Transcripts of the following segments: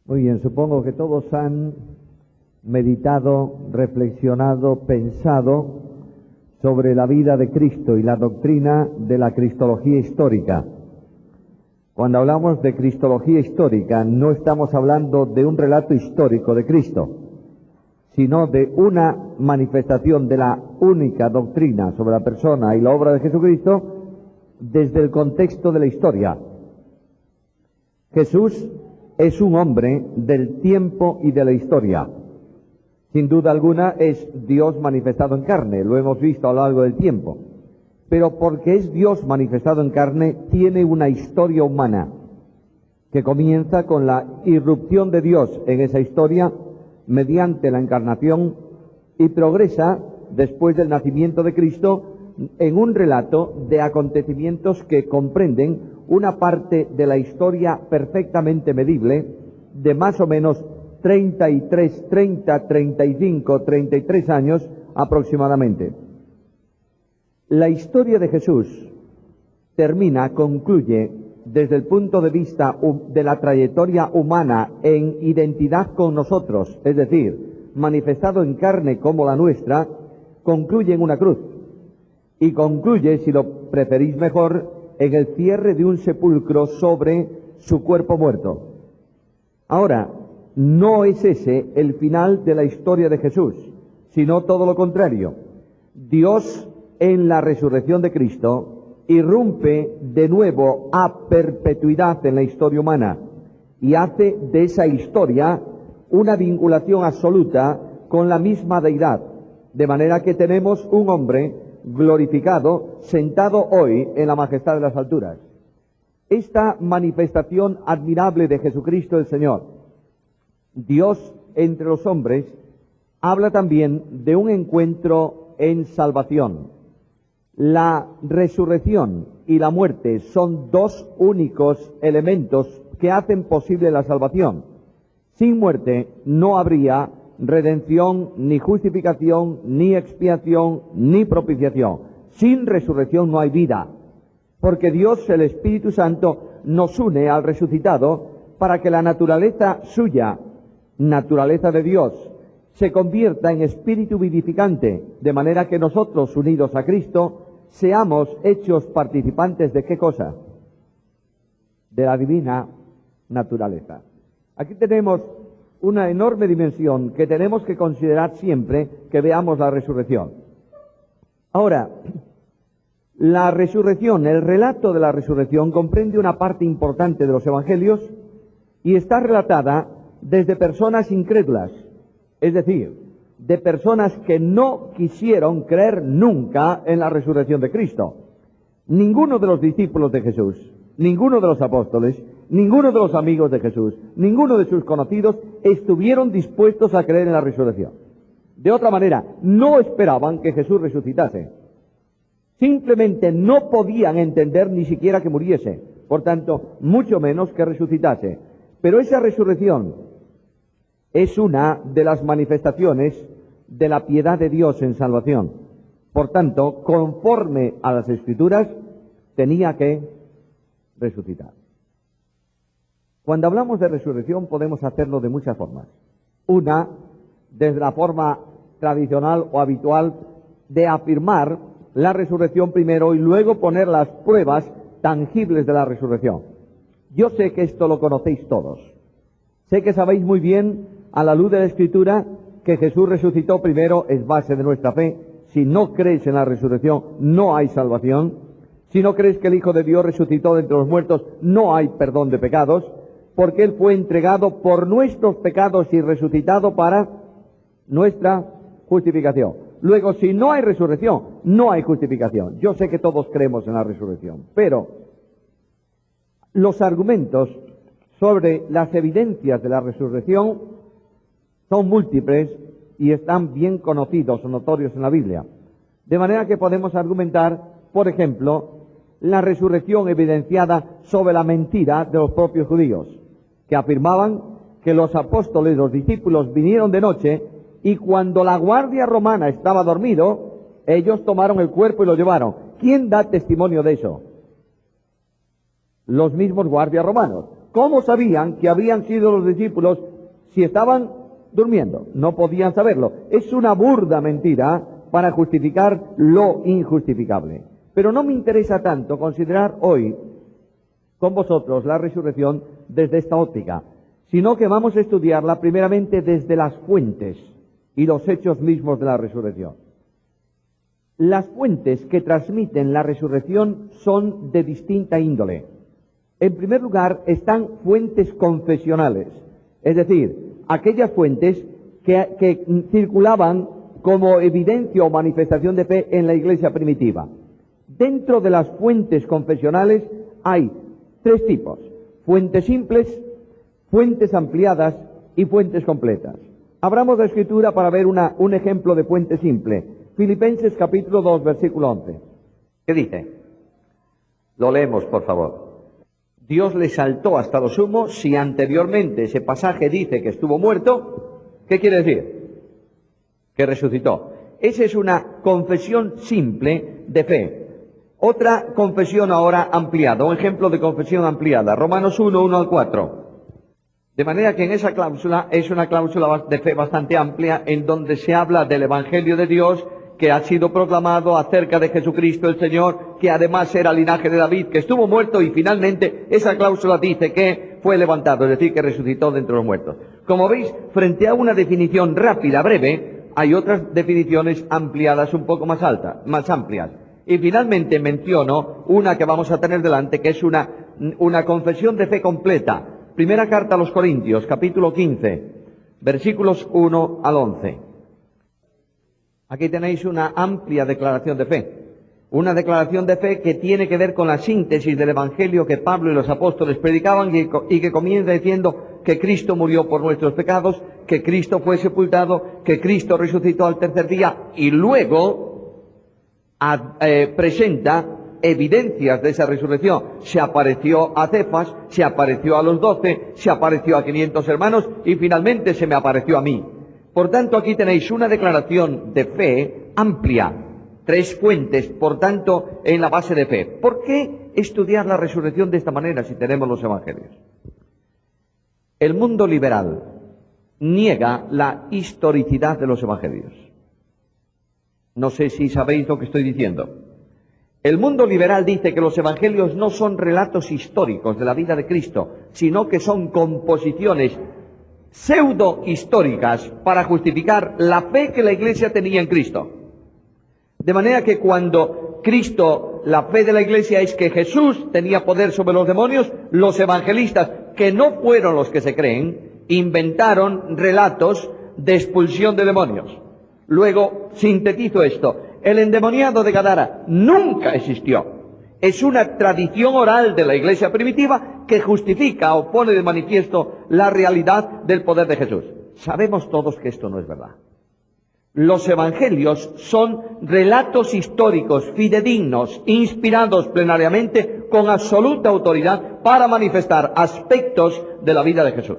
Muy bien, supongo que todos han meditado, reflexionado, pensado sobre la vida de Cristo y la doctrina de la cristología histórica. Cuando hablamos de cristología histórica, no estamos hablando de un relato histórico de Cristo, sino de una manifestación de la única doctrina sobre la persona y la obra de Jesucristo desde el contexto de la historia. Jesús es un hombre del tiempo y de la historia. Sin duda alguna es Dios manifestado en carne, lo hemos visto a lo largo del tiempo. Pero porque es Dios manifestado en carne, tiene una historia humana que comienza con la irrupción de Dios en esa historia mediante la encarnación y progresa después del nacimiento de Cristo en un relato de acontecimientos que comprenden una parte de la historia perfectamente medible de más o menos 33 años aproximadamente. La historia de Jesús concluye desde el punto de vista de la trayectoria humana en identidad con nosotros, es decir, manifestado en carne como la nuestra, concluye en una cruz. Y concluye, si lo preferís mejor, en el cierre de un sepulcro sobre su cuerpo muerto. Ahora, no es ese el final de la historia de Jesús, sino todo lo contrario. Dios, en la resurrección de Cristo, irrumpe de nuevo a perpetuidad en la historia humana y hace de esa historia una vinculación absoluta con la misma deidad, de manera que tenemos un hombre glorificado, sentado hoy en la majestad de las alturas. Esta manifestación admirable de Jesucristo el Señor, Dios entre los hombres, habla también de un encuentro en salvación. La resurrección y la muerte son dos únicos elementos que hacen posible la salvación. Sin muerte no habría redención, ni justificación, ni expiación, ni propiciación. Sin resurrección no hay vida, porque Dios, el Espíritu Santo, nos une al resucitado para que la naturaleza suya, naturaleza de Dios, se convierta en espíritu vivificante, de manera que nosotros, unidos a Cristo, seamos hechos participantes ¿de qué cosa? De la divina naturaleza. Aquí tenemos una enorme dimensión que tenemos que considerar siempre que veamos la resurrección. Ahora, la resurrección, el relato de la resurrección comprende una parte importante de los evangelios y está relatada desde personas incrédulas, es decir, de personas que no quisieron creer nunca en la resurrección de Cristo. Ninguno de los discípulos de Jesús, ninguno de los apóstoles, ninguno de los amigos de Jesús, ninguno de sus conocidos estuvieron dispuestos a creer en la resurrección. De otra manera, no esperaban que Jesús resucitase. Simplemente no podían entender ni siquiera que muriese, por tanto, mucho menos que resucitase. Pero esa resurrección es una de las manifestaciones de la piedad de Dios en salvación. Por tanto, conforme a las Escrituras, tenía que resucitar. Cuando hablamos de resurrección podemos hacerlo de muchas formas. Una, desde la forma tradicional o habitual de afirmar la resurrección primero y luego poner las pruebas tangibles de la resurrección. Yo sé que esto lo conocéis todos. Sé que sabéis muy bien, a la luz de la Escritura, que Jesús resucitó primero, es base de nuestra fe. Si no crees en la resurrección, no hay salvación. Si no crees que el Hijo de Dios resucitó de entre los muertos, no hay perdón de pecados, porque Él fue entregado por nuestros pecados y resucitado para nuestra justificación. Luego, si no hay resurrección, no hay justificación. Yo sé que todos creemos en la resurrección, pero los argumentos sobre las evidencias de la resurrección son múltiples y están bien conocidos o notorios en la Biblia. De manera que podemos argumentar, por ejemplo, la resurrección evidenciada sobre la mentira de los propios judíos, que afirmaban que los apóstoles, los discípulos, vinieron de noche y cuando la guardia romana estaba dormido, ellos tomaron el cuerpo y lo llevaron. ¿Quién da testimonio de eso? Los mismos guardias romanos. ¿Cómo sabían que habían sido los discípulos si estaban durmiendo? No podían saberlo. Es una burda mentira para justificar lo injustificable. Pero no me interesa tanto considerar hoy con vosotros la resurrección desde esta óptica, sino que vamos a estudiarla primeramente desde las fuentes y los hechos mismos de la resurrección. Las fuentes que transmiten la resurrección son de distinta índole. En primer lugar, están fuentes confesionales, es decir, aquellas fuentes que circulaban como evidencia o manifestación de fe en la iglesia primitiva. Dentro de las fuentes confesionales hay tres tipos: fuentes simples, fuentes ampliadas y fuentes completas. Abramos la Escritura para ver un ejemplo de fuente simple. Filipenses capítulo 2, versículo 11. ¿Qué dice? Lo leemos, por favor. Dios le exaltó hasta lo sumo. Si anteriormente ese pasaje dice que estuvo muerto, ¿qué quiere decir? Que resucitó. Esa es una confesión simple de fe. Otra confesión ahora ampliada, un ejemplo de confesión ampliada. Romanos 1, 1 al 4. De manera que en esa cláusula es una cláusula de fe bastante amplia, en donde se habla del Evangelio de Dios que ha sido proclamado acerca de Jesucristo el Señor, que además era linaje de David, que estuvo muerto y finalmente esa cláusula dice que fue levantado, es decir, que resucitó de entre los muertos. Como veis, frente a una definición rápida, breve, hay otras definiciones ampliadas un poco más altas, más amplias. Y finalmente menciono una que vamos a tener delante, que es una confesión de fe completa. Primera carta a los Corintios, capítulo 15, versículos 1 al 11. Aquí tenéis una amplia declaración de fe. Una declaración de fe que tiene que ver con la síntesis del Evangelio que Pablo y los apóstoles predicaban y que comienza diciendo que Cristo murió por nuestros pecados, que Cristo fue sepultado, que Cristo resucitó al tercer día y luego presenta evidencias de esa resurrección. Se apareció a Cefas, se apareció a los 12, se apareció a 500 hermanos y finalmente se me apareció a mí. Por tanto, aquí tenéis una declaración de fe amplia, tres fuentes, por tanto, en la base de fe. ¿Por qué estudiar la resurrección de esta manera si tenemos los evangelios? El mundo liberal niega la historicidad de los evangelios. No sé si sabéis lo que estoy diciendo. El mundo liberal dice que los evangelios no son relatos históricos de la vida de Cristo, sino que son composiciones pseudo-históricas para justificar la fe que la Iglesia tenía en Cristo. De manera que cuando Cristo, la fe de la Iglesia es que Jesús tenía poder sobre los demonios, los evangelistas, que no fueron los que se creen, inventaron relatos de expulsión de demonios. Luego sintetizo esto. El endemoniado de Gadara nunca existió. Es una tradición oral de la iglesia primitiva que justifica o pone de manifiesto la realidad del poder de Jesús. Sabemos todos que esto no es verdad. Los evangelios son relatos históricos, fidedignos, inspirados plenariamente con absoluta autoridad para manifestar aspectos de la vida de Jesús,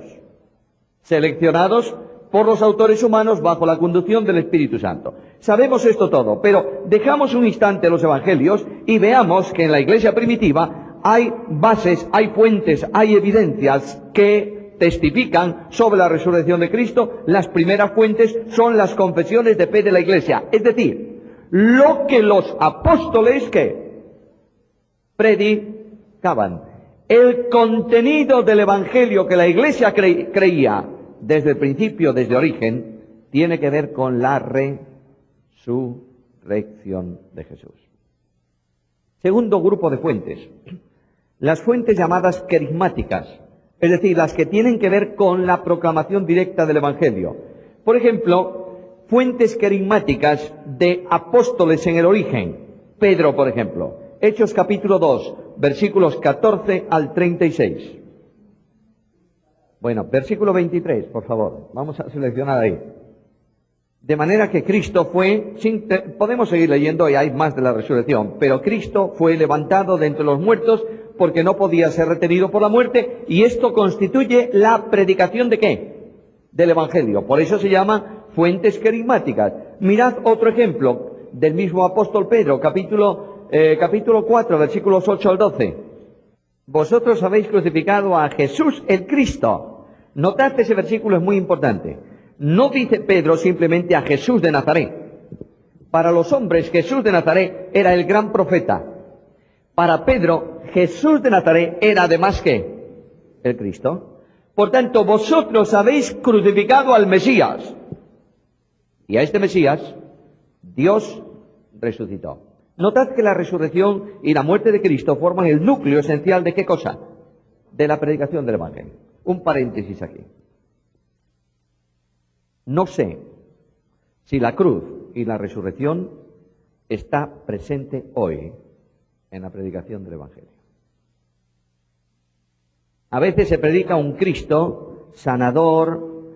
seleccionados por los autores humanos bajo la conducción del Espíritu Santo. Sabemos esto todo, pero dejamos un instante los evangelios y veamos que en la iglesia primitiva hay bases, hay fuentes, hay evidencias que testifican sobre la resurrección de Cristo. Las primeras fuentes son las confesiones de fe de la iglesia, es decir, lo que los apóstoles que predicaban. El contenido del evangelio que la iglesia creía desde el principio, desde origen, tiene que ver con la resurrección de Jesús. Segundo grupo de fuentes, las fuentes llamadas carismáticas, es decir, las que tienen que ver con la proclamación directa del Evangelio. Por ejemplo, fuentes carismáticas de apóstoles en el origen. Pedro, por ejemplo, Hechos capítulo 2, versículos 14 al 36. Bueno, versículo 23, por favor. Vamos a seleccionar ahí. De manera que Cristo fue, podemos seguir leyendo y hay más de la resurrección, pero Cristo fue levantado de entre los muertos porque no podía ser retenido por la muerte, y esto constituye la predicación ¿de qué? Del Evangelio. Por eso se llama fuentes carismáticas. Mirad otro ejemplo del mismo apóstol Pedro, capítulo 4, versículos 8 al 12. Vosotros habéis crucificado a Jesús el Cristo. Notad que ese versículo es muy importante. No dice Pedro simplemente a Jesús de Nazaret. Para los hombres, Jesús de Nazaret era el gran profeta. Para Pedro, Jesús de Nazaret era además ¿qué? El Cristo. Por tanto, vosotros habéis crucificado al Mesías. Y a este Mesías, Dios resucitó. Notad que la resurrección y la muerte de Cristo forman el núcleo esencial de ¿qué cosa? De la predicación del Evangelio. Un paréntesis aquí. No sé si la cruz y la resurrección está presente hoy en la predicación del Evangelio. A veces se predica un Cristo sanador,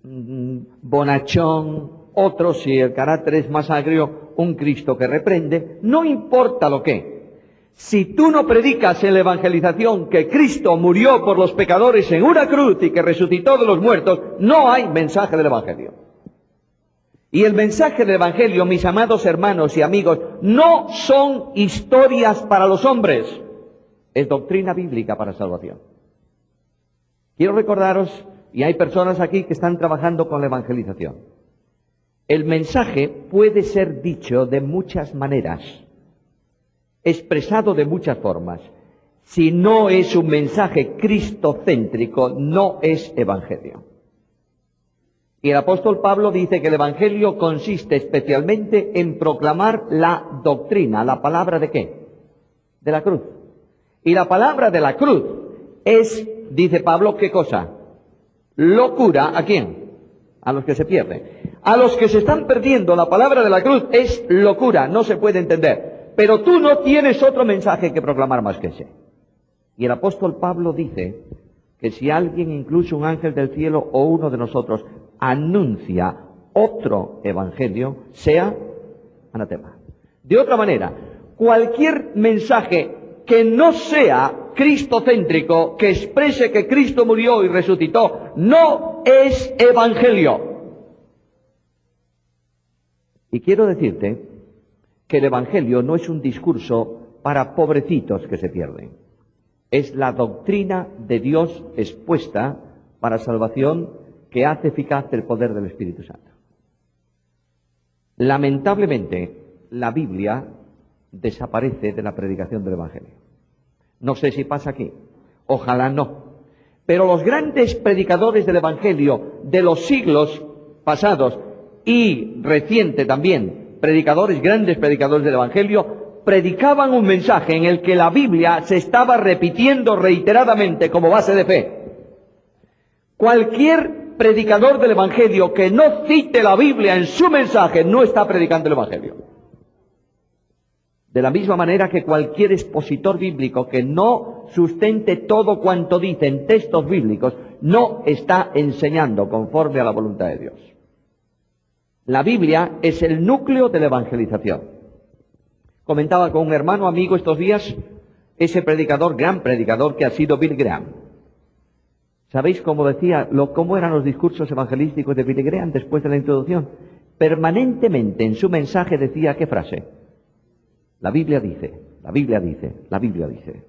bonachón, otro, si el carácter es más agrio, un Cristo que reprende. No importa lo que. Si tú no predicas en la evangelización que Cristo murió por los pecadores en una cruz y que resucitó de los muertos, no hay mensaje del Evangelio. Y el mensaje del Evangelio, mis amados hermanos y amigos, no son historias para los hombres, es doctrina bíblica para salvación. Quiero recordaros, y hay personas aquí que están trabajando con la evangelización, el mensaje puede ser dicho de muchas maneras, expresado de muchas formas. Si no es un mensaje cristocéntrico, no es evangelio. Y el apóstol Pablo dice que el evangelio consiste especialmente en proclamar la doctrina, la palabra ¿de qué? De la cruz. Y la palabra de la cruz es, dice Pablo, ¿qué cosa? Locura, ¿a quién? A los que se pierden. A los que se están perdiendo, la palabra de la cruz es locura, no se puede entender. Pero tú no tienes otro mensaje que proclamar más que ese. Y el apóstol Pablo dice que si alguien, incluso un ángel del cielo o uno de nosotros, anuncia otro evangelio, sea anatema. De otra manera, cualquier mensaje que no sea cristocéntrico, que exprese que Cristo murió y resucitó, no es evangelio. Y quiero decirte que el evangelio no es un discurso para pobrecitos que se pierden. Es la doctrina de Dios expuesta para salvación que hace eficaz el poder del Espíritu Santo. Lamentablemente, la Biblia desaparece de la predicación del Evangelio. No sé si pasa aquí, ojalá no. Pero los grandes predicadores del Evangelio de los siglos pasados y reciente también, grandes predicadores del Evangelio, predicaban un mensaje en el que la Biblia se estaba repitiendo reiteradamente como base de fe. Cualquier predicador del Evangelio que no cite la Biblia en su mensaje no está predicando el Evangelio. De la misma manera que cualquier expositor bíblico que no sustente todo cuanto dice en textos bíblicos no está enseñando conforme a la voluntad de Dios. La Biblia es el núcleo de la evangelización. Comentaba con un hermano amigo estos días ese predicador, gran predicador que ha sido Bill Graham. ¿Sabéis cómo cómo eran los discursos evangelísticos de Billy Graham después de la introducción? Permanentemente en su mensaje decía, ¿qué frase? La Biblia dice, la Biblia dice, la Biblia dice.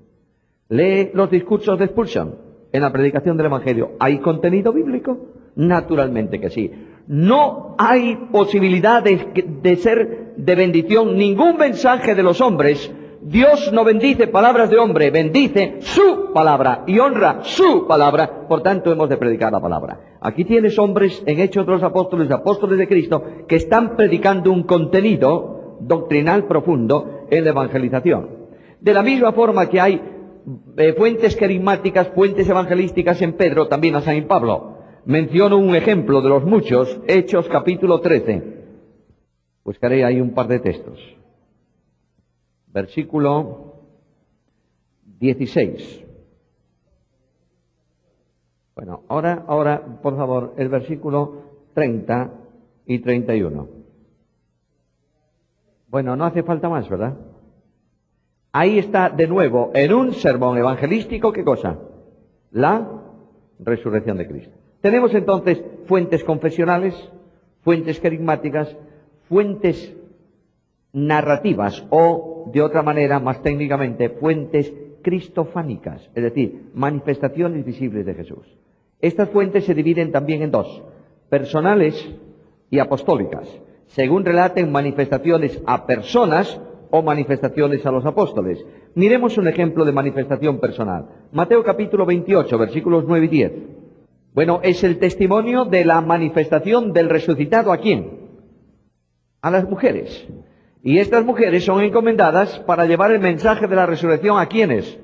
Lee los discursos de Spurgeon en la predicación del Evangelio. ¿Hay contenido bíblico? Naturalmente que sí. No hay posibilidad de ser de bendición ningún mensaje de los hombres. Dios no bendice palabras de hombre, bendice su palabra y honra su palabra. Por tanto, hemos de predicar la palabra. Aquí tienes hombres en Hechos de los Apóstoles, apóstoles de Cristo, que están predicando un contenido doctrinal profundo en la evangelización. De la misma forma que hay fuentes carismáticas, fuentes evangelísticas en Pedro, también a San Pablo. Menciono un ejemplo de los muchos, Hechos capítulo 13. Buscaré ahí un par de textos. Versículo 16. Bueno, ahora, por favor, el versículo 30 y 31. Bueno, no hace falta más, ¿verdad? Ahí está de nuevo, en un sermón evangelístico, ¿qué cosa? La resurrección de Cristo. Tenemos entonces fuentes confesionales, fuentes carismáticas, fuentes narrativas o, de otra manera, más técnicamente, fuentes cristofánicas, es decir, manifestaciones visibles de Jesús. Estas fuentes se dividen también en dos, personales y apostólicas, según relaten manifestaciones a personas o manifestaciones a los apóstoles. Miremos un ejemplo de manifestación personal. Mateo capítulo 28, versículos 9 y 10. Bueno, es el testimonio de la manifestación del resucitado. ¿A quién? A las mujeres. Y estas mujeres son encomendadas para llevar el mensaje de la resurrección ¿a quiénes?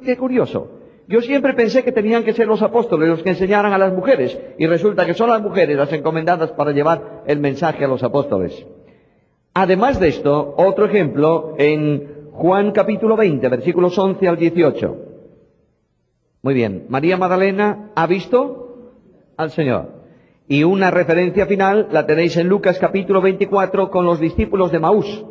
Qué curioso. Yo siempre pensé que tenían que ser los apóstoles los que enseñaran a las mujeres, y resulta que son las mujeres las encomendadas para llevar el mensaje a los apóstoles. Además de esto, otro ejemplo en Juan capítulo 20, versículos 11 al 18. Muy bien, María Magdalena ha visto al Señor. Y una referencia final la tenéis en Lucas capítulo 24 con los discípulos de Maús.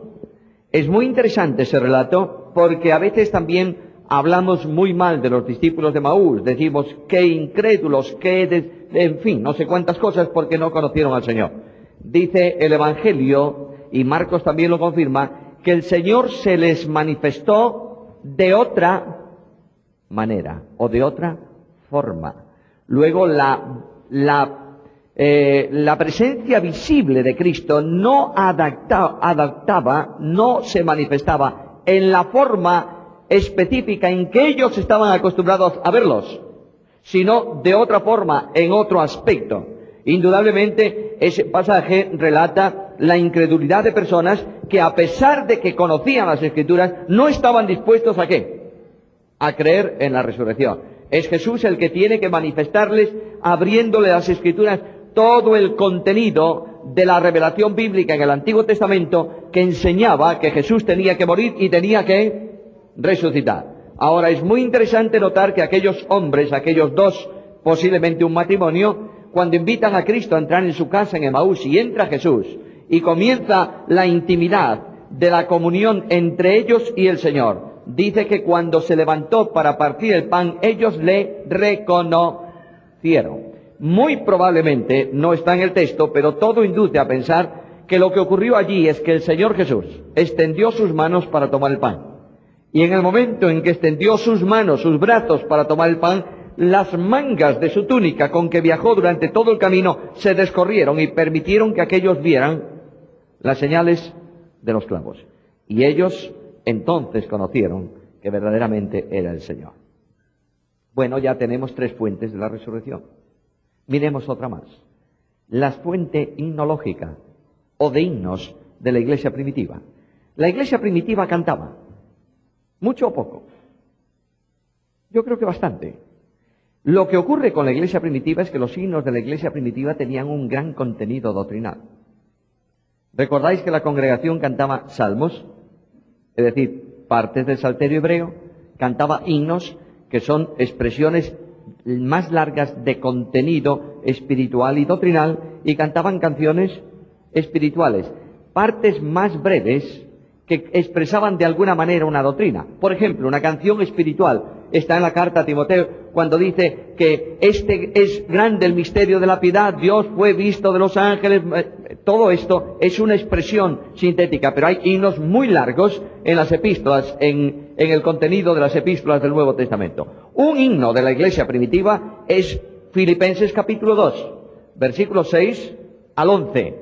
Es muy interesante ese relato porque a veces también hablamos muy mal de los discípulos de Maús. Decimos qué incrédulos, en fin, no sé cuántas cosas porque no conocieron al Señor. Dice el Evangelio, y Marcos también lo confirma, que el Señor se les manifestó de otra manera o de otra forma. Luego la presencia visible de Cristo no adaptaba, no se manifestaba en la forma específica en que ellos estaban acostumbrados a verlos, sino de otra forma, en otro aspecto. Indudablemente, ese pasaje relata la incredulidad de personas que, a pesar de que conocían las Escrituras, no estaban dispuestos ¿a qué? A creer en la resurrección. Es Jesús el que tiene que manifestarles, abriéndole las Escrituras, todo el contenido de la revelación bíblica en el Antiguo Testamento que enseñaba que Jesús tenía que morir y tenía que resucitar. Ahora, es muy interesante notar que aquellos hombres, aquellos dos, posiblemente un matrimonio, cuando invitan a Cristo a entrar en su casa en Emaús y entra Jesús y comienza la intimidad de la comunión entre ellos y el Señor, dice que cuando se levantó para partir el pan, ellos le reconocieron. Muy probablemente, no está en el texto, pero todo induce a pensar que lo que ocurrió allí es que el Señor Jesús extendió sus manos para tomar el pan. Y en el momento en que extendió sus manos, sus brazos para tomar el pan, las mangas de su túnica con que viajó durante todo el camino se descorrieron y permitieron que aquellos vieran las señales de los clavos. Y ellos entonces conocieron que verdaderamente era el Señor. Bueno, ya tenemos tres fuentes de la resurrección. Miremos otra más. La fuente himnológica o de himnos de la iglesia primitiva. La iglesia primitiva cantaba. ¿Mucho o poco? Yo creo que bastante. Lo que ocurre con la iglesia primitiva es que los himnos de la iglesia primitiva tenían un gran contenido doctrinal. ¿Recordáis que la congregación cantaba salmos? Es decir, partes del salterio hebreo, cantaba himnos que son expresiones más largas de contenido espiritual y doctrinal, y cantaban canciones espirituales, partes más breves que expresaban de alguna manera una doctrina. Por ejemplo, una canción espiritual está en la carta a Timoteo cuando dice que este es grande el misterio de la piedad, Dios fue visto de los ángeles. Todo esto es una expresión sintética, pero hay himnos muy largos en las epístolas, en el contenido de las epístolas del Nuevo Testamento. Un himno de la iglesia primitiva es Filipenses capítulo 2, versículos 6 al 11.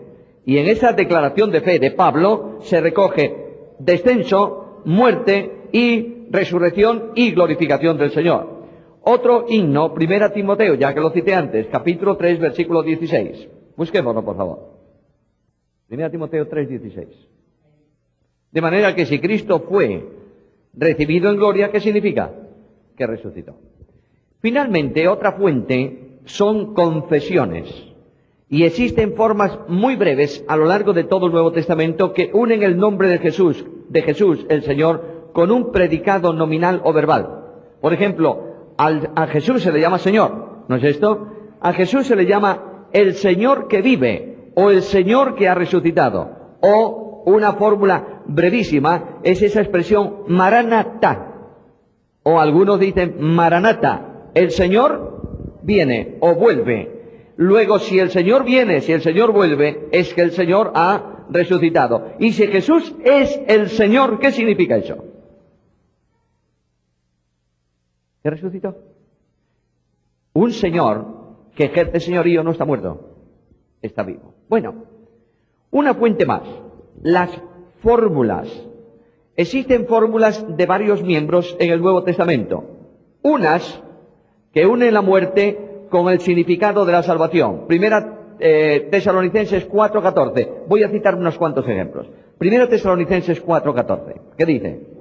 Y en esa declaración de fe de Pablo se recoge descenso, muerte y resurrección y glorificación del Señor. Otro himno, 1 Timoteo, ya que lo cité antes, capítulo 3, versículo 16. Busquémoslo, por favor. 1 Timoteo 3, 16. De manera que si Cristo fue recibido en gloria, ¿qué significa? Que resucitó. Finalmente, otra fuente son confesiones. Y existen formas muy breves a lo largo de todo el Nuevo Testamento que unen el nombre de Jesús, el Señor, con un predicado nominal o verbal. Por ejemplo, a Jesús se le llama Señor, ¿no es esto? A Jesús se le llama el Señor que vive o el Señor que ha resucitado. O una fórmula brevísima es esa expresión Maranatá. O algunos dicen Maranatá, el Señor viene o vuelve. Luego, si el Señor viene, si el Señor vuelve, es que el Señor ha resucitado. Y si Jesús es el Señor, ¿qué significa eso? ¿Que resucitó? Un señor que ejerce señorío no está muerto, está vivo. Bueno, una fuente más. Las fórmulas. Existen fórmulas de varios miembros en el Nuevo Testamento. Unas que unen la muerte con el significado de la salvación. Primera Tesalonicenses 4:14. Voy a citar unos cuantos ejemplos. Primera Tesalonicenses 4:14. ¿Qué dice?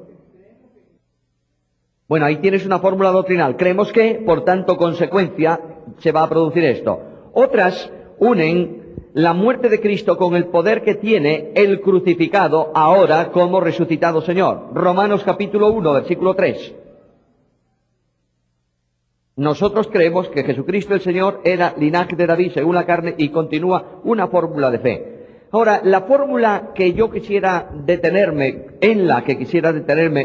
Bueno, ahí tienes una fórmula doctrinal. Creemos que, por tanto, consecuencia, se va a producir esto. Otras unen la muerte de Cristo con el poder que tiene el crucificado ahora como resucitado Señor. Romanos capítulo 1, versículo 3. Nosotros creemos que Jesucristo el Señor era linaje de David según la carne y continúa una fórmula de fe. Ahora, la fórmula que yo quisiera detenerme,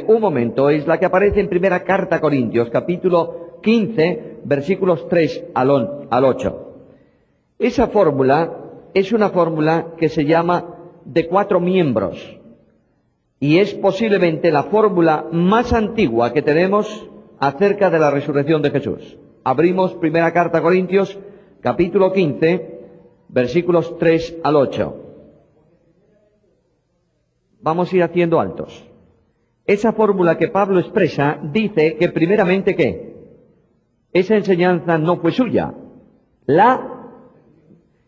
un momento, es la que aparece en primera carta a Corintios, capítulo 15, versículos 3 al 8. Esa fórmula es una fórmula que se llama de 4 miembros y es posiblemente la fórmula más antigua que tenemos acerca de la resurrección de Jesús. Abrimos primera carta a Corintios, capítulo 15, versículos 3 al 8. Vamos a ir haciendo altos. Esa fórmula que Pablo expresa dice que primeramente ¿qué? Esa enseñanza no fue suya.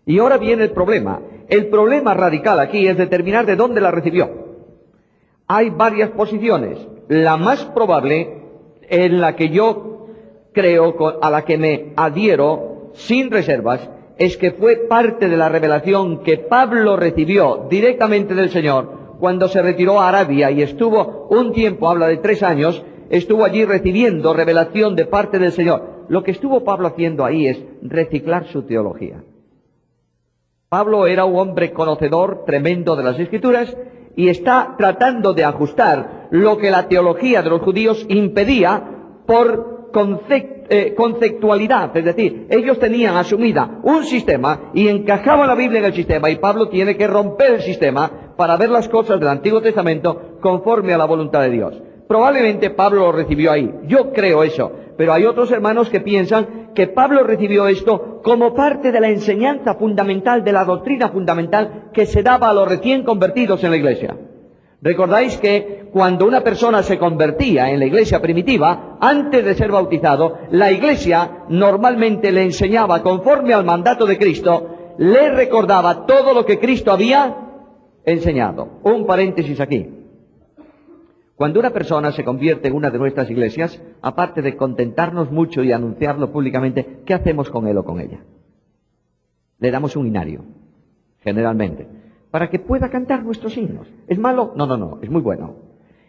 Y ahora viene el problema. El problema radical aquí es determinar de dónde la recibió. Hay varias posiciones. La más probable, en la que yo creo, a la que me adhiero sin reservas, es que fue parte de la revelación que Pablo recibió directamente del Señor cuando se retiró a Arabia y estuvo un tiempo, habla de 3 años, estuvo allí recibiendo revelación de parte del Señor. Lo que estuvo Pablo haciendo ahí es reciclar su teología. Pablo era un hombre conocedor tremendo de las Escrituras y está tratando de ajustar lo que la teología de los judíos impedía por conceptualidad. Es decir, ellos tenían asumida un sistema y encajaban la Biblia en el sistema y Pablo tiene que romper el sistema para ver las cosas del Antiguo Testamento conforme a la voluntad de Dios. Probablemente Pablo lo recibió ahí. Yo creo eso. Pero hay otros hermanos que piensan que Pablo recibió esto como parte de la enseñanza fundamental, de la doctrina fundamental que se daba a los recién convertidos en la iglesia. Recordáis que cuando una persona se convertía en la iglesia primitiva, antes de ser bautizado, la iglesia normalmente le enseñaba, conforme al mandato de Cristo, le recordaba todo lo que Cristo había enseñado. Un paréntesis aquí. Cuando una persona se convierte en una de nuestras iglesias, aparte de contentarnos mucho y anunciarlo públicamente, ¿qué hacemos con él o con ella? Le damos un himnario, generalmente, para que pueda cantar nuestros himnos. ¿Es malo? No, es muy bueno.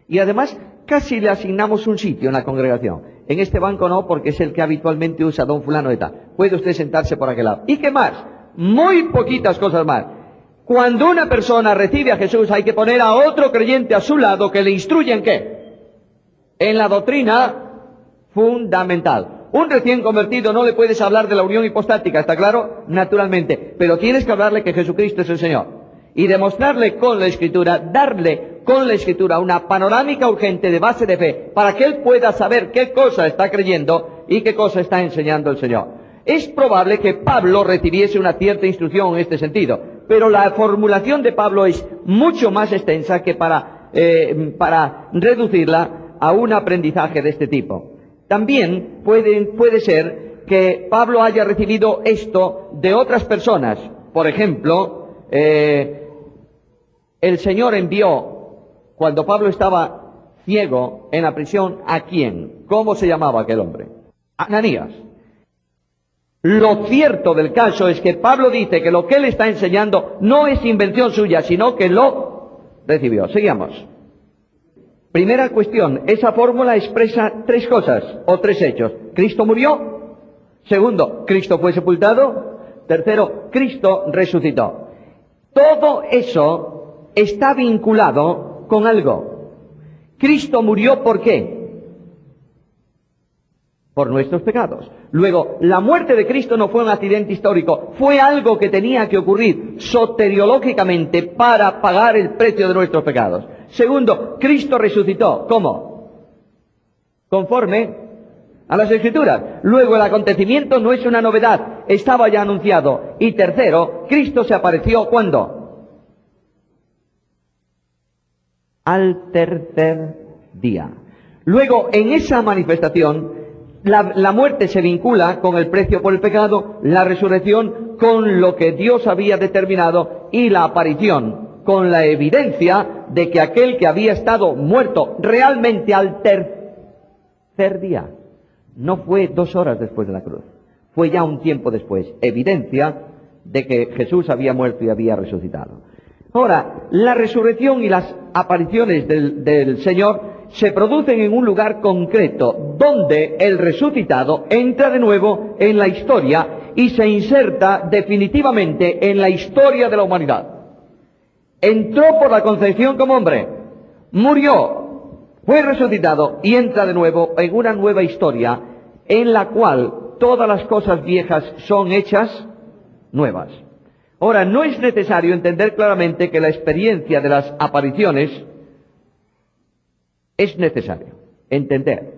Y además, casi le asignamos un sitio en la congregación. En este banco no, porque es el que habitualmente usa don fulano de tal. Puede usted sentarse por aquel lado. ¿Y qué más? Muy poquitas cosas más. Cuando una persona recibe a Jesús hay que poner a otro creyente a su lado que le instruya en ¿qué? En la doctrina fundamental. Un recién convertido no le puedes hablar de la unión hipostática, ¿está claro? Naturalmente. Pero tienes que hablarle que Jesucristo es el Señor. Y demostrarle con la Escritura, darle con la Escritura una panorámica urgente de base de fe para que él pueda saber qué cosa está creyendo y qué cosa está enseñando el Señor. Es probable que Pablo recibiese una cierta instrucción en este sentido, pero la formulación de Pablo es mucho más extensa que para reducirla a un aprendizaje de este tipo. También puede ser que Pablo haya recibido esto de otras personas. Por ejemplo, el Señor envió, cuando Pablo estaba ciego en la prisión, ¿a quién? ¿Cómo se llamaba aquel hombre? Ananías. Lo cierto del caso es que Pablo dice que lo que él está enseñando no es invención suya, sino que lo recibió. Sigamos. Primera cuestión, esa fórmula expresa 3 cosas o 3 hechos. Cristo murió. Segundo, Cristo fue sepultado. Tercero, Cristo resucitó. Todo eso está vinculado con algo. Cristo murió, ¿por qué? Por nuestros pecados. Luego, la muerte de Cristo no fue un accidente histórico, fue algo que tenía que ocurrir soteriológicamente para pagar el precio de nuestros pecados. Segundo, Cristo resucitó. ¿Cómo? Conforme a las Escrituras. Luego, el acontecimiento no es una novedad, estaba ya anunciado. Y tercero, Cristo se apareció, ¿cuándo? Al tercer día. Luego, en esa manifestación, la muerte se vincula con el precio por el pecado, la resurrección con lo que Dios había determinado y la aparición con la evidencia de que aquel que había estado muerto realmente al tercer día no fue 2 horas después de la cruz, fue ya un tiempo después, evidencia de que Jesús había muerto y había resucitado. Ahora, la resurrección y las apariciones del Señor se producen en un lugar concreto, donde el resucitado entra de nuevo en la historia y se inserta definitivamente en la historia de la humanidad. Entró por la concepción como hombre, murió, fue resucitado y entra de nuevo en una nueva historia en la cual todas las cosas viejas son hechas nuevas. Ahora, no es necesario entender claramente que la experiencia de las apariciones, es necesario entender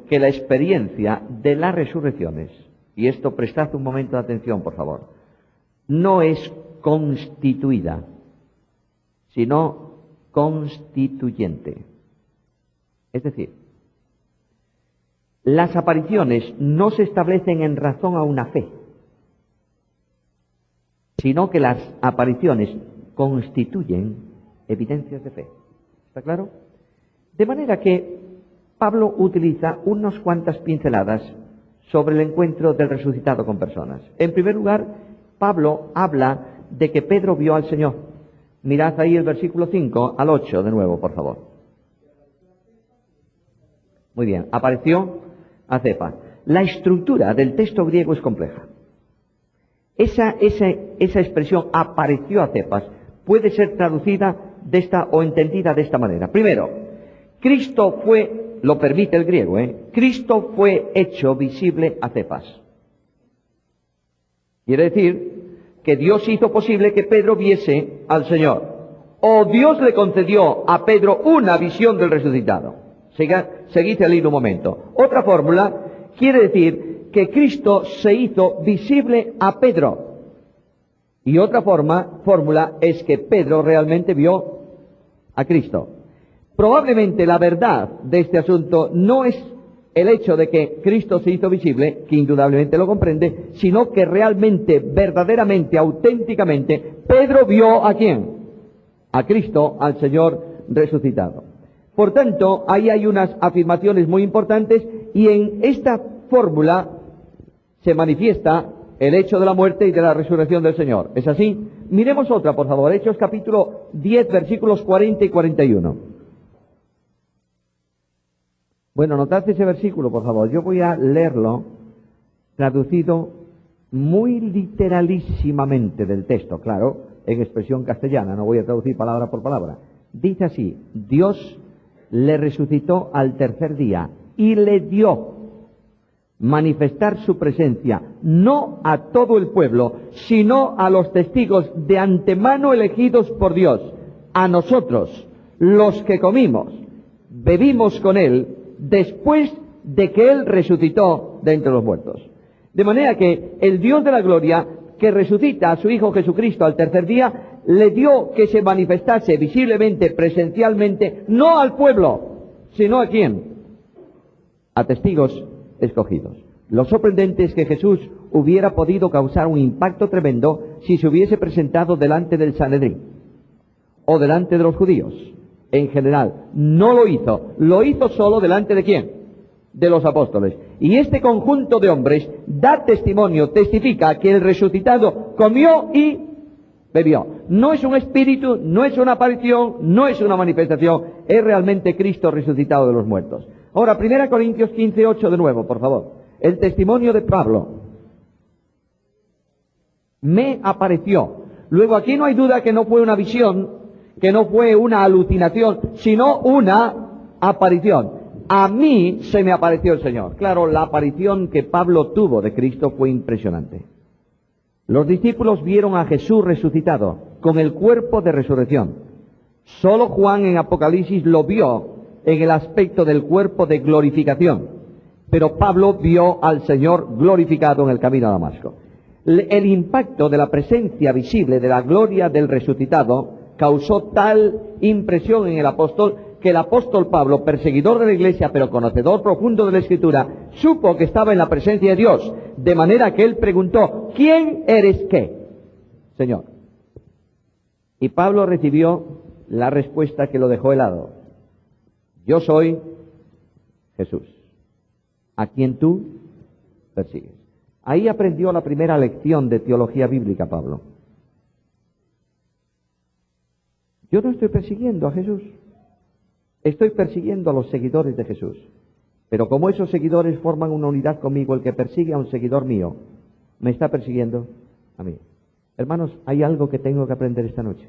que la experiencia de las resurrecciones, y esto prestad un momento de atención, por favor, no es constituida, sino constituyente. Es decir, las apariciones no se establecen en razón a una fe, sino que las apariciones constituyen evidencias de fe. ¿Está claro? De manera que Pablo utiliza unas cuantas pinceladas sobre el encuentro del resucitado con personas. En primer lugar, Pablo habla de que Pedro vio al Señor. Mirad ahí el versículo 5 al 8 de nuevo, por favor. Muy bien, apareció a Cefas. La estructura del texto griego es compleja. Esa expresión apareció a Cefas puede ser traducida o entendida de esta manera. Primero, Cristo fue, lo permite el griego, Cristo fue hecho visible a Cefas. Quiere decir que Dios hizo posible que Pedro viese al Señor. O Dios le concedió a Pedro una visión del resucitado. Seguid el hilo un momento. Otra fórmula quiere decir que Cristo se hizo visible a Pedro. Y otra fórmula es que Pedro realmente vio a Cristo. Probablemente la verdad de este asunto no es el hecho de que Cristo se hizo visible, que indudablemente lo comprende, sino que realmente, verdaderamente, auténticamente, Pedro vio ¿a quién? A Cristo, al Señor resucitado. Por tanto, ahí hay unas afirmaciones muy importantes y en esta fórmula se manifiesta el hecho de la muerte y de la resurrección del Señor. ¿Es así? Miremos otra, por favor. Hechos capítulo 10, versículos 40 y 41. Bueno, notad ese versículo, por favor. Yo voy a leerlo traducido muy literalísimamente del texto, claro, en expresión castellana, no voy a traducir palabra por palabra. Dice así: Dios le resucitó al tercer día y le dio manifestar su presencia, no a todo el pueblo, sino a los testigos de antemano elegidos por Dios, a nosotros, los que comimos, bebimos con Él, después de que Él resucitó de entre los muertos. De manera que el Dios de la gloria, que resucita a su Hijo Jesucristo al tercer día, le dio que se manifestase visiblemente, presencialmente, no al pueblo, sino ¿a quién? A testigos escogidos. Lo sorprendente es que Jesús hubiera podido causar un impacto tremendo si se hubiese presentado delante del Sanedrín o delante de los judíos en general. No lo hizo solo delante de ¿quién? De los apóstoles. Y este conjunto de hombres da testimonio, testifica que el resucitado comió y bebió. No es un espíritu, no es una aparición, no es una manifestación, es realmente Cristo resucitado de los muertos. Ahora, 1 Corintios 15, 8 de nuevo, por favor. El testimonio de Pablo. Me apareció. Luego, aquí no hay duda que no fue una visión, que no fue una alucinación, sino una aparición. A mí se me apareció el Señor. Claro, la aparición que Pablo tuvo de Cristo fue impresionante. Los discípulos vieron a Jesús resucitado, con el cuerpo de resurrección. Solo Juan en Apocalipsis lo vio en el aspecto del cuerpo de glorificación. Pero Pablo vio al Señor glorificado en el camino a Damasco. El impacto de la presencia visible de la gloria del resucitado causó tal impresión en el apóstol que el apóstol Pablo, perseguidor de la iglesia, pero conocedor profundo de la Escritura, supo que estaba en la presencia de Dios, de manera que él preguntó: ¿quién eres qué, Señor? Y Pablo recibió la respuesta que lo dejó helado: yo soy Jesús, a quien tú persigues. Ahí aprendió la primera lección de teología bíblica Pablo. Yo no estoy persiguiendo a Jesús, estoy persiguiendo a los seguidores de Jesús. Pero como esos seguidores forman una unidad conmigo, el que persigue a un seguidor mío, me está persiguiendo a mí. Hermanos, hay algo que tengo que aprender esta noche,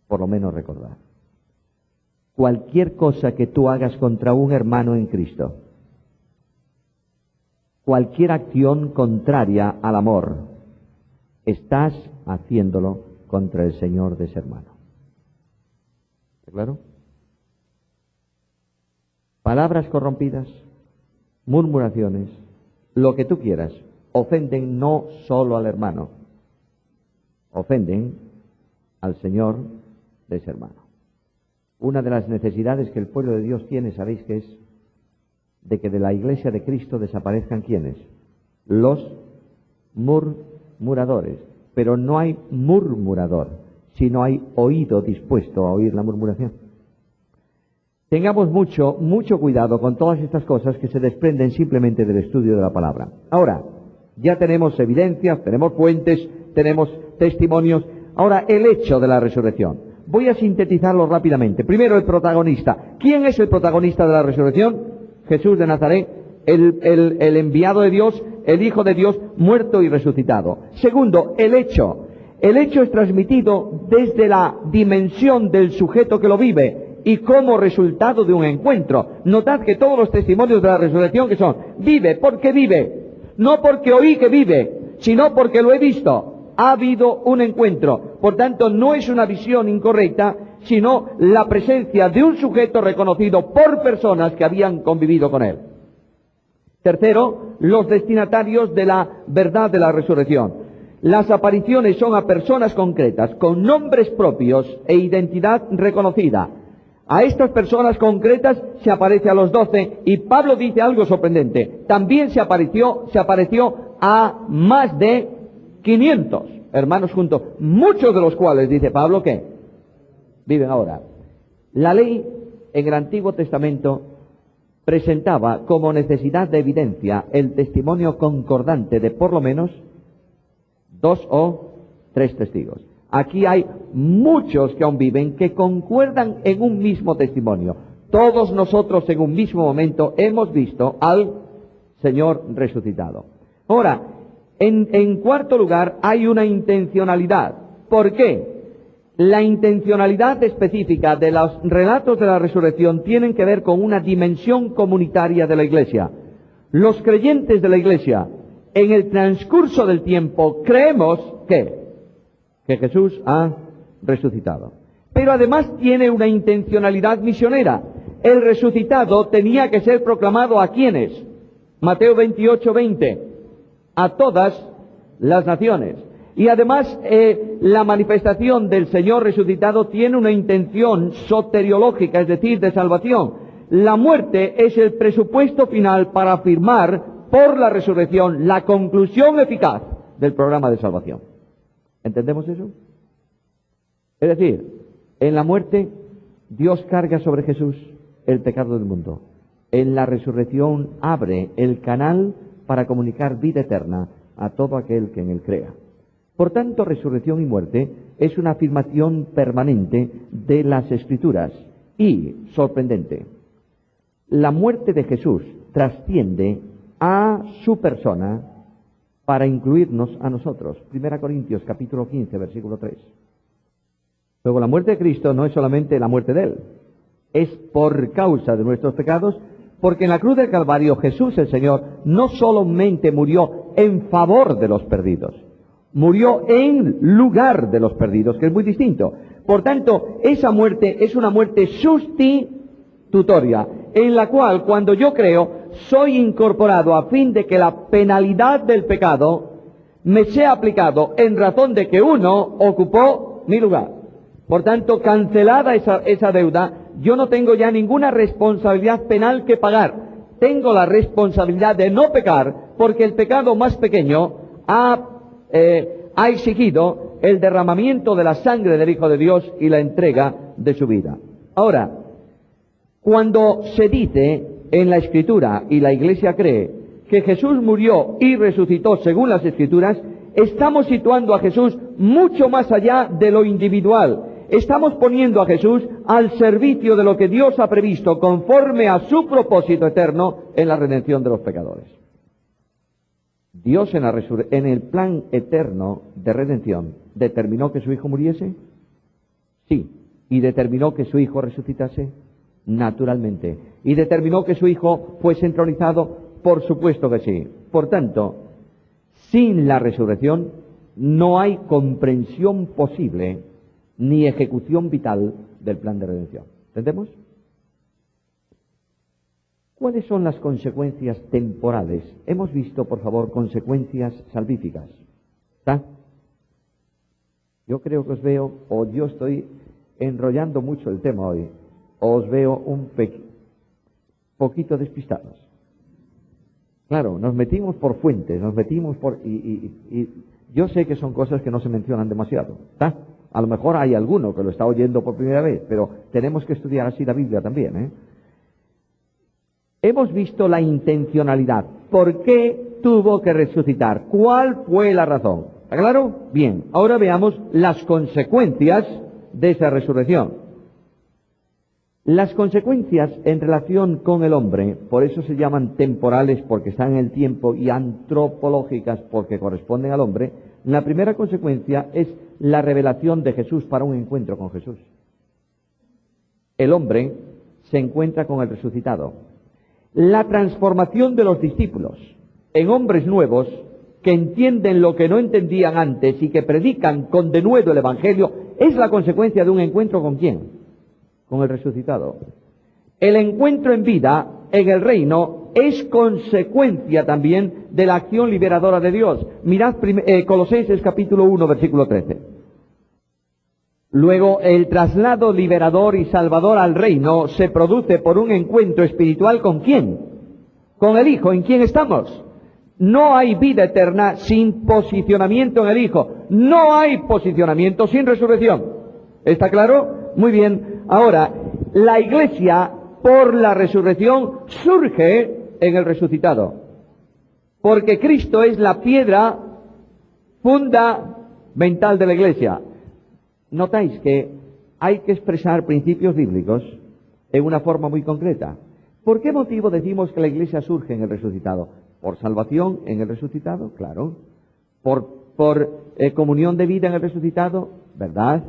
por lo menos recordar. Cualquier cosa que tú hagas contra un hermano en Cristo, cualquier acción contraria al amor, estás haciéndolo contra el Señor de ese hermano. ¿Está claro? Palabras corrompidas, murmuraciones, lo que tú quieras, ofenden no solo al hermano, ofenden al Señor de ese hermano. Una de las necesidades que el pueblo de Dios tiene, ¿sabéis qué es? De que de la iglesia de Cristo desaparezcan ¿quiénes? Los murmuradores. Pero no hay murmurador, sino hay oído dispuesto a oír la murmuración. Tengamos mucho cuidado con todas estas cosas que se desprenden simplemente del estudio de la palabra. Ahora, ya tenemos evidencias, tenemos fuentes, tenemos testimonios. Ahora, el hecho de la resurrección. Voy a sintetizarlo rápidamente. Primero, el protagonista. ¿Quién es el protagonista de la resurrección? Jesús de Nazaret, el enviado de Dios, el Hijo de Dios, muerto y resucitado. Segundo, el hecho. El hecho es transmitido desde la dimensión del sujeto que lo vive y como resultado de un encuentro. Notad que todos los testimonios de la resurrección que son: vive porque vive, no porque oí que vive, sino porque lo he visto. Ha habido un encuentro. Por tanto, no es una visión incorrecta, sino la presencia de un sujeto reconocido por personas que habían convivido con él. Tercero, los destinatarios de la verdad de la resurrección. Las apariciones son a personas concretas, con nombres propios e identidad reconocida. A estas personas concretas se aparece a los 12, y Pablo dice algo sorprendente: también se apareció a más de 500 hermanos juntos, muchos de los cuales, dice Pablo, que viven ahora. La ley en el Antiguo Testamento presentaba como necesidad de evidencia el testimonio concordante de por lo menos 2 o 3 testigos. Aquí hay muchos que aún viven que concuerdan en un mismo testimonio. Todos nosotros en un mismo momento hemos visto al Señor resucitado. Ahora, en cuarto lugar, hay una intencionalidad. ¿Por qué? La intencionalidad específica de los relatos de la resurrección tienen que ver con una dimensión comunitaria de la Iglesia. Los creyentes de la Iglesia, en el transcurso del tiempo, creemos que Jesús ha resucitado. Pero además tiene una intencionalidad misionera. El resucitado tenía que ser proclamado ¿a quiénes? Mateo 28:20. A todas las naciones. Y además la manifestación del Señor resucitado tiene una intención soteriológica, es decir, de salvación. La muerte es el presupuesto final para afirmar por la resurrección la conclusión eficaz del programa de salvación. ¿Entendemos eso? Es decir, en la muerte Dios carga sobre Jesús el pecado del mundo. En la resurrección abre el canal para comunicar vida eterna a todo aquel que en él crea. Por tanto, resurrección y muerte es una afirmación permanente de las Escrituras. Y, sorprendente, la muerte de Jesús trasciende a su persona para incluirnos a nosotros. 1 Corintios capítulo 15, versículo 3. Luego, la muerte de Cristo no es solamente la muerte de Él, es por causa de nuestros pecados, porque en la cruz del Calvario Jesús el Señor no solamente murió en favor de los perdidos, murió en lugar de los perdidos, que es muy distinto. Por tanto, esa muerte es una muerte sustitutiva. tutoria, en la cual cuando yo creo soy incorporado a fin de que la penalidad del pecado me sea aplicado en razón de que uno ocupó mi lugar. Por tanto, cancelada esa deuda, yo no tengo ya ninguna responsabilidad penal que pagar. Tengo la responsabilidad de no pecar, porque el pecado más pequeño ha exigido el derramamiento de la sangre del Hijo de Dios y la entrega de su vida. Ahora, cuando se dice en la Escritura, y la Iglesia cree, que Jesús murió y resucitó según las Escrituras, estamos situando a Jesús mucho más allá de lo individual. Estamos poniendo a Jesús al servicio de lo que Dios ha previsto conforme a su propósito eterno en la redención de los pecadores. Dios en el plan eterno de redención determinó que su Hijo muriese, sí, y determinó que su Hijo resucitase, naturalmente, y determinó que su Hijo fuese entronizado, por supuesto que sí. Por tanto, sin la resurrección no hay comprensión posible ni ejecución vital del plan de redención. ¿Entendemos? ¿Cuáles son las consecuencias temporales? Hemos visto, por favor, consecuencias salvíficas. ¿Está? Yo creo que os veo, o yo estoy enrollando mucho el tema hoy, o os veo un poquito despistados. Claro, nos metimos por fuentes, nos metimos por... Y yo sé que son cosas que no se mencionan demasiado, ¿está? A lo mejor hay alguno que lo está oyendo por primera vez, pero tenemos que estudiar así la Biblia también, ¿eh? Hemos visto la intencionalidad. ¿Por qué tuvo que resucitar? ¿Cuál fue la razón? ¿Está claro? Bien, ahora veamos las consecuencias de esa resurrección. Las consecuencias en relación con el hombre, por eso se llaman temporales porque están en el tiempo, y antropológicas porque corresponden al hombre. La primera consecuencia es la revelación de Jesús para un encuentro con Jesús. El hombre se encuentra con el resucitado. La transformación de los discípulos en hombres nuevos que entienden lo que no entendían antes y que predican con denuedo el Evangelio es la consecuencia de un encuentro ¿con quién? Con el resucitado. El encuentro en vida en el reino es consecuencia también de la acción liberadora de Dios. Mirad Colosenses capítulo 1, versículo 13. Luego, el traslado liberador y salvador al reino se produce por un encuentro espiritual ¿con quién? Con el Hijo. ¿En quién estamos? No hay vida eterna sin posicionamiento en el Hijo. No hay posicionamiento sin resurrección. ¿Está claro? Muy bien. Ahora, la Iglesia, por la resurrección, surge en el resucitado. Porque Cristo es la piedra fundamental de la Iglesia. Notáis que hay que expresar principios bíblicos en una forma muy concreta. ¿Por qué motivo decimos que la Iglesia surge en el resucitado? ¿Por salvación en el resucitado? Claro. ¿Por comunión de vida en el resucitado? ¿Verdad?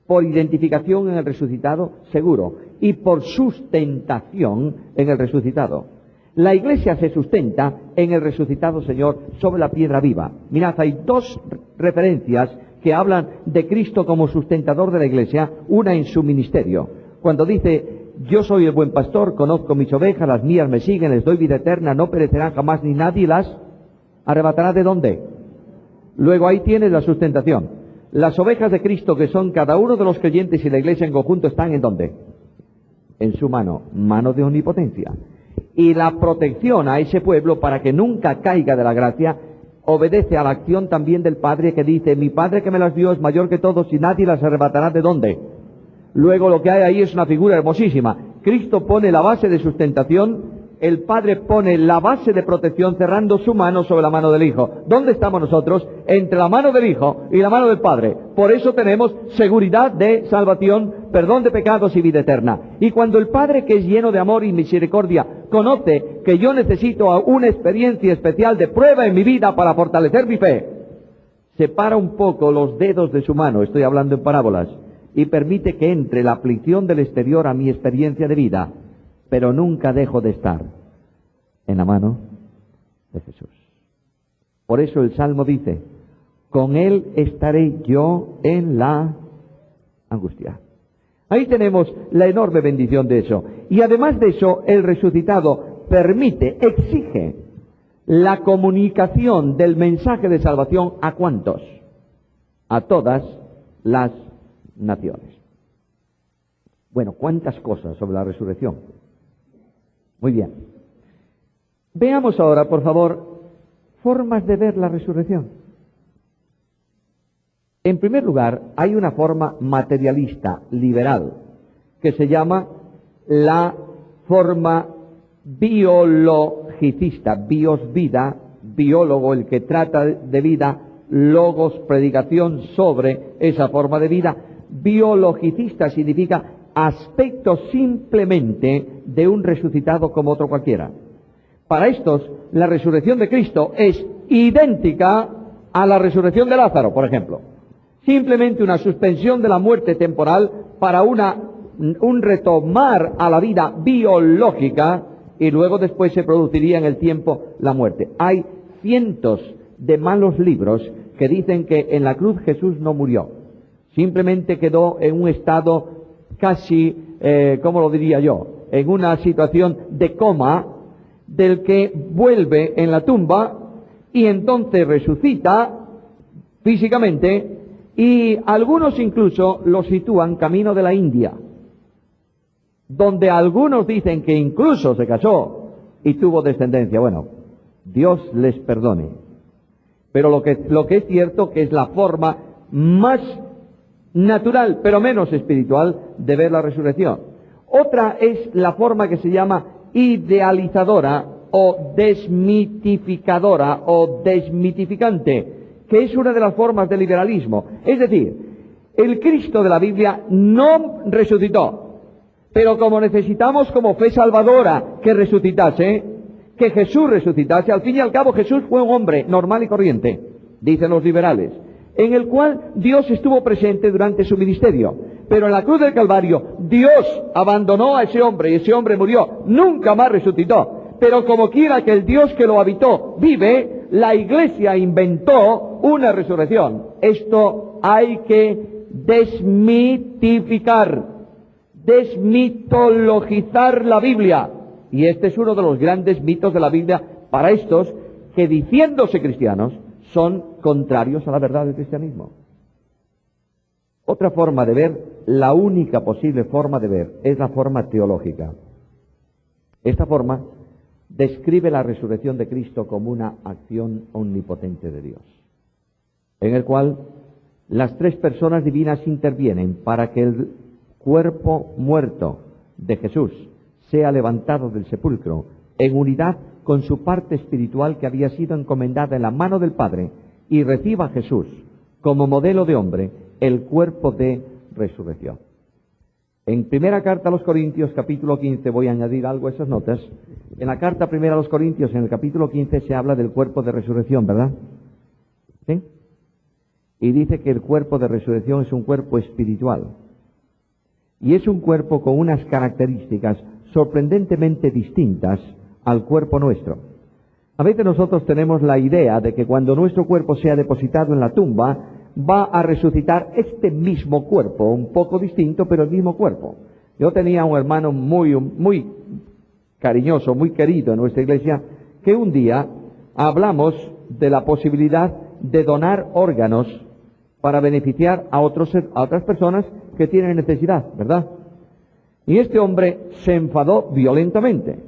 ¿Por identificación en el resucitado? Seguro. Y por sustentación en el resucitado. La Iglesia se sustenta en el resucitado Señor sobre la piedra viva. Mirad, hay dos referencias que hablan de Cristo como sustentador de la Iglesia, una en su ministerio. Cuando dice, yo soy el buen pastor, conozco mis ovejas, las mías me siguen, les doy vida eterna, no perecerán jamás ni nadie las arrebatará. ¿De dónde? Luego ahí tienes la sustentación. Las ovejas de Cristo, que son cada uno de los creyentes y la Iglesia en conjunto, están ¿en dónde? En su mano, mano de omnipotencia. Y la protección a ese pueblo para que nunca caiga de la gracia obedece a la acción también del Padre, que dice, mi Padre que me las dio es mayor que todos y nadie las arrebatará. ¿De dónde? Luego lo que hay ahí es una figura hermosísima. Cristo pone la base de sustentación, el Padre pone la base de protección cerrando su mano sobre la mano del Hijo. ¿Dónde estamos nosotros? Entre la mano del Hijo y la mano del Padre. Por eso tenemos seguridad de salvación, perdón de pecados y vida eterna. Y cuando el Padre, que es lleno de amor y misericordia, conoce que yo necesito una experiencia especial de prueba en mi vida para fortalecer mi fe, separa un poco los dedos de su mano, estoy hablando en parábolas, y permite que entre la aflicción del exterior a mi experiencia de vida, pero nunca dejo de estar en la mano de Jesús. Por eso el Salmo dice, con Él estaré yo en la angustia. Ahí tenemos la enorme bendición de eso. Y además de eso, el resucitado permite, exige la comunicación del mensaje de salvación ¿a cuántos? A todas las naciones. Bueno, ¿cuántas cosas sobre la resurrección? Muy bien. Veamos ahora, por favor, formas de ver la resurrección. En primer lugar, hay una forma materialista, liberal, que se llama la forma biologicista, bios vida, biólogo el que trata de vida, logos predicación sobre esa forma de vida. Biologicista significa aspecto simplemente de un resucitado como otro cualquiera. Para estos, la resurrección de Cristo es idéntica a la resurrección de Lázaro, por ejemplo. Simplemente una suspensión de la muerte temporal para un retomar a la vida biológica, y luego después se produciría en el tiempo la muerte. Hay cientos de malos libros que dicen que en la cruz Jesús no murió. Simplemente quedó en un estado casi, ¿cómo lo diría yo? En una situación de coma, del que vuelve en la tumba y entonces resucita físicamente, y algunos incluso lo sitúan camino de la India, donde algunos dicen que incluso se casó y tuvo descendencia. Bueno, Dios les perdone. Pero lo que es cierto que es la forma más natural, pero menos espiritual, de ver la resurrección. Otra es la forma que se llama idealizadora o desmitificadora o desmitificante, que es una de las formas del liberalismo. Es decir, el Cristo de la Biblia no resucitó, pero como necesitamos como fe salvadora que resucitase, que Jesús resucitase, al fin y al cabo Jesús fue un hombre normal y corriente, dicen los liberales, en el cual Dios estuvo presente durante su ministerio. Pero en la cruz del Calvario, Dios abandonó a ese hombre y ese hombre murió, nunca más resucitó. Pero como quiera que el Dios que lo habitó vive, la Iglesia inventó una resurrección. Esto hay que desmitificar, desmitologizar la Biblia. Y este es uno de los grandes mitos de la Biblia para estos que, diciéndose cristianos, son contrarios a la verdad del cristianismo. Otra forma de ver, la única posible forma de ver, es la forma teológica. Esta forma describe la resurrección de Cristo como una acción omnipotente de Dios, en el cual las tres personas divinas intervienen para que el cuerpo muerto de Jesús sea levantado del sepulcro en unidad con su parte espiritual que había sido encomendada en la mano del Padre, y reciba a Jesús como modelo de hombre el cuerpo de resurrección. En primera carta a los Corintios, capítulo 15, voy a añadir algo a esas notas. En la carta primera a los Corintios, en el capítulo 15, se habla del cuerpo de resurrección, ¿verdad? ¿Sí? Y dice que el cuerpo de resurrección es un cuerpo espiritual. Y es un cuerpo con unas características sorprendentemente distintas al cuerpo nuestro. A veces nosotros tenemos la idea de que cuando nuestro cuerpo sea depositado en la tumba, va a resucitar este mismo cuerpo, un poco distinto, pero el mismo cuerpo. Yo tenía un hermano muy cariñoso, muy querido en nuestra iglesia, que un día hablamos de la posibilidad de donar órganos para beneficiar a otras personas que tienen necesidad, ¿verdad? Y este hombre se enfadó violentamente.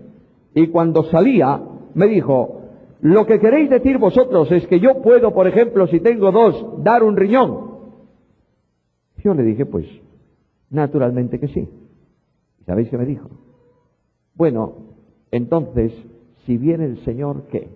Y cuando salía, me dijo: lo que queréis decir vosotros es que yo puedo, por ejemplo, si tengo dos, dar un riñón. Yo le dije, pues, naturalmente que sí. ¿Y sabéis qué me dijo? Bueno, entonces, si viene el Señor, ¿qué?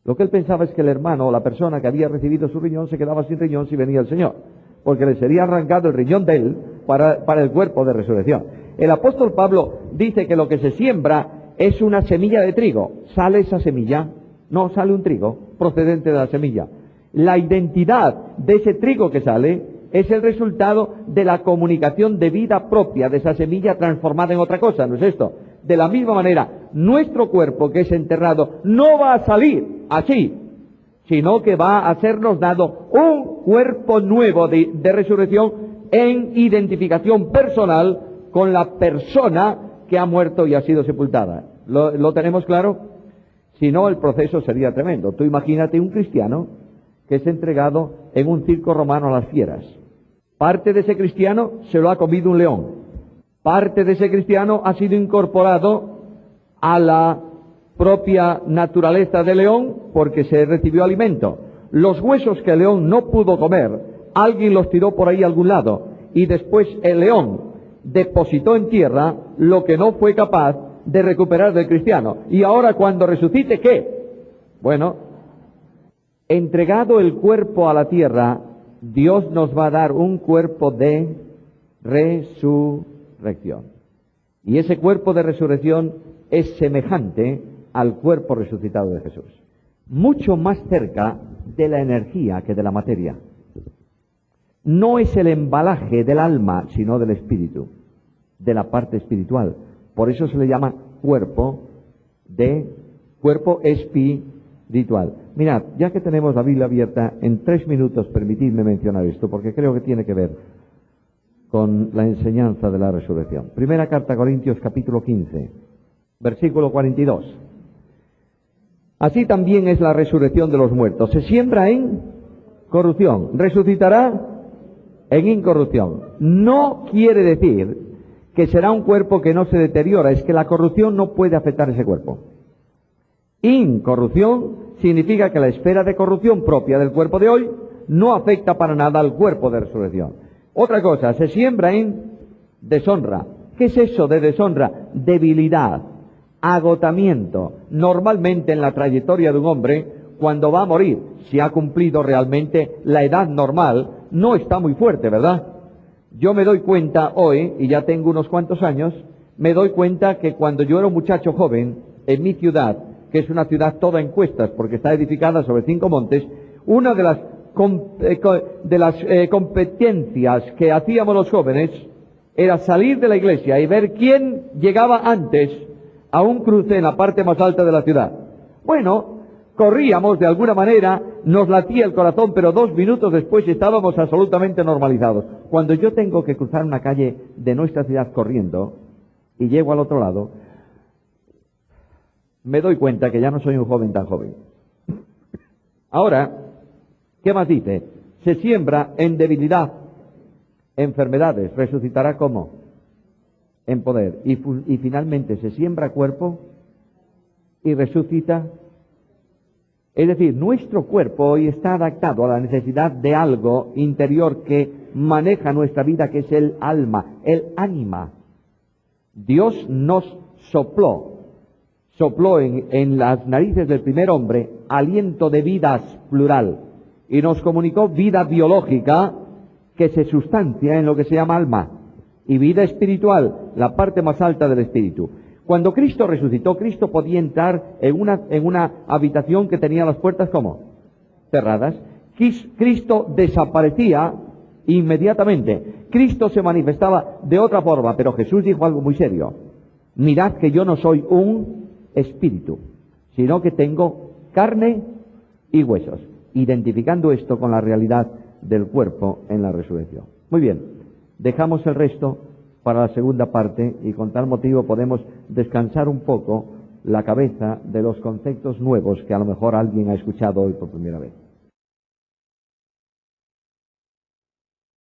Lo que él pensaba es que el hermano o la persona que había recibido su riñón se quedaba sin riñón si venía el Señor, porque le sería arrancado el riñón de él para el cuerpo de resurrección. El apóstol Pablo dice que lo que se siembra es una semilla de trigo. ¿Sale esa semilla? No, sale un trigo procedente de la semilla. La identidad de ese trigo que sale es el resultado de la comunicación de vida propia de esa semilla transformada en otra cosa, ¿no es esto? De la misma manera, nuestro cuerpo que es enterrado no va a salir así, sino que va a sernos dado un cuerpo nuevo de resurrección en identificación personal con la persona que ha muerto y ha sido sepultada. ¿Lo tenemos claro? Si no, el proceso sería tremendo. Tú imagínate un cristiano que es entregado en un circo romano a las fieras. Parte de ese cristiano se lo ha comido un león. Parte de ese cristiano ha sido incorporado a la propia naturaleza del león porque se recibió alimento. Los huesos que el león no pudo comer, alguien los tiró por ahí a algún lado y después el león depositó en tierra lo que no fue capaz de recuperar del cristiano. Y ahora cuando resucite, ¿qué? Bueno, entregado el cuerpo a la tierra, Dios nos va a dar un cuerpo de resurrección. Y ese cuerpo de resurrección es semejante al cuerpo resucitado de Jesús. Mucho más cerca de la energía que de la materia. No es el embalaje del alma, sino del espíritu, de la parte espiritual. Por eso se le llama cuerpo espiritual. Mirad, ya que tenemos la Biblia abierta, en 3 minutos permitidme mencionar esto, porque creo que tiene que ver con la enseñanza de la resurrección. Primera carta a Corintios, capítulo 15, versículo 42. Así también es la resurrección de los muertos. Se siembra en corrupción, resucitará en incorrupción. No quiere decir que será un cuerpo que no se deteriora, es que la corrupción no puede afectar ese cuerpo. Incorrupción significa que la esfera de corrupción propia del cuerpo de hoy no afecta para nada al cuerpo de resurrección. Otra cosa, se siembra en deshonra. ¿Qué es eso de deshonra? Debilidad, agotamiento. Normalmente en la trayectoria de un hombre, cuando va a morir, si ha cumplido realmente la edad normal, no está muy fuerte, ¿verdad? Yo me doy cuenta hoy, y ya tengo unos cuantos años, me doy cuenta que cuando yo era un muchacho joven, en mi ciudad, que es una ciudad toda en cuestas, porque está edificada sobre 5 montes, una de las competencias que hacíamos los jóvenes era salir de la iglesia y ver quién llegaba antes a un cruce en la parte más alta de la ciudad. Bueno, corríamos de alguna manera, nos latía el corazón, pero 2 minutos después estábamos absolutamente normalizados. Cuando yo tengo que cruzar una calle de nuestra ciudad corriendo y llego al otro lado, me doy cuenta que ya no soy un joven tan joven. Ahora, ¿qué más dice? Se siembra en debilidad, enfermedades, resucitará ¿cómo? En poder. Y finalmente se siembra cuerpo y resucita. Es decir, nuestro cuerpo hoy está adaptado a la necesidad de algo interior que maneja nuestra vida, que es el alma, el ánima. Dios nos sopló en las narices del primer hombre aliento de vidas plural y nos comunicó vida biológica que se sustancia en lo que se llama alma y vida espiritual, la parte más alta del espíritu. Cuando Cristo resucitó, Cristo podía entrar en una habitación que tenía las puertas ¿cómo? Cerradas. Cristo desaparecía inmediatamente. Cristo se manifestaba de otra forma, pero Jesús dijo algo muy serio. Mirad que yo no soy un espíritu, sino que tengo carne y huesos, identificando esto con la realidad del cuerpo en la resurrección. Muy bien, dejamos el resto para la segunda parte y con tal motivo podemos descansar un poco la cabeza de los conceptos nuevos que a lo mejor alguien ha escuchado hoy por primera vez.